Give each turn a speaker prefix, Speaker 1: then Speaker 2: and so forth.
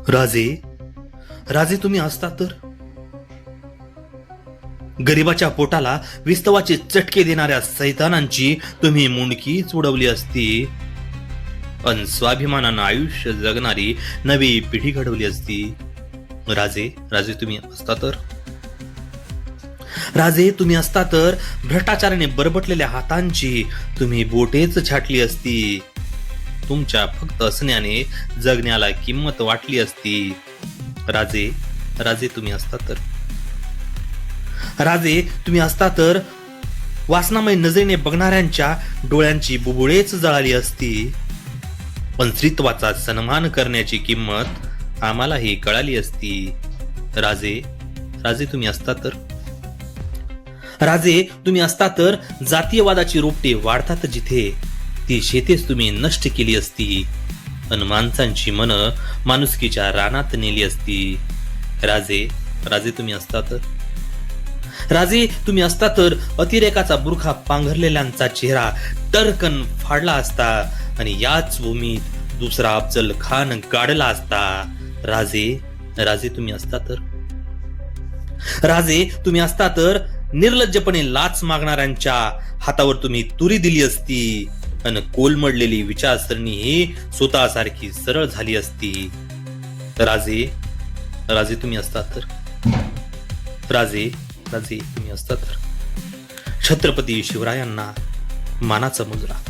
Speaker 1: राजे, राजे तुम्ही असता तर गरिबाच्या पोटाला विस्तवाचे चटके देणाऱ्या सैतानांची तुम्ही मुंडकीच उडवली असती अन स्वाभिमानानं आयुष्य जगणारी नवी पिढी घडवली असती. राजे, राजे तुम्ही असता तर राजे तुम्ही असता तर भ्रष्टाचाराने बरबटलेल्या हातांची तुम्ही बोटेच छाटली असती. तुमच्या फक्त असण्याने जगण्याला किंमत वाटली असती. राजे, राजे तुम्ही असता तर राजे तुम्ही असता तर वासनामय नजरेने बघणाऱ्यांच्या डोळ्यांची बुबुळेच जळाली असती. पण स्त्रीत्वाचा सन्मान करण्याची किंमत आम्हालाही कळाली असती. राजे, राजे तुम्ही असता तर राजे तुम्ही असता तर जातीयवादाची रोपटे वाढतात जिथे ती शेतेच तुम्ही नष्ट केली असती अन माणसांची मन माणुसकीच्या रानात नेली असती. राजे, राजे तुम्ही असता तर राजे तुम्ही असता तर अतिरेकाचा बुरखा पांघरलेल्यांचा चेहरा टरकन फाडला असता आणि याच भूमीत दुसरा अफजल खान गाडला असता. राजे, राजे तुम्ही असता तर राजे तुम्ही असता तर निर्लज्जपणे लाच मागणाऱ्यांच्या हातावर तुम्ही तुरी दिली असती अन कोलमडलेली विचारसरणी ही स्वतःसारखी सरळ झाली असती. राजे, राजे तुम्ही असता तर राजे, राजे तुम्ही असता तर छत्रपती शिवरायांना मानाचा मुजरा.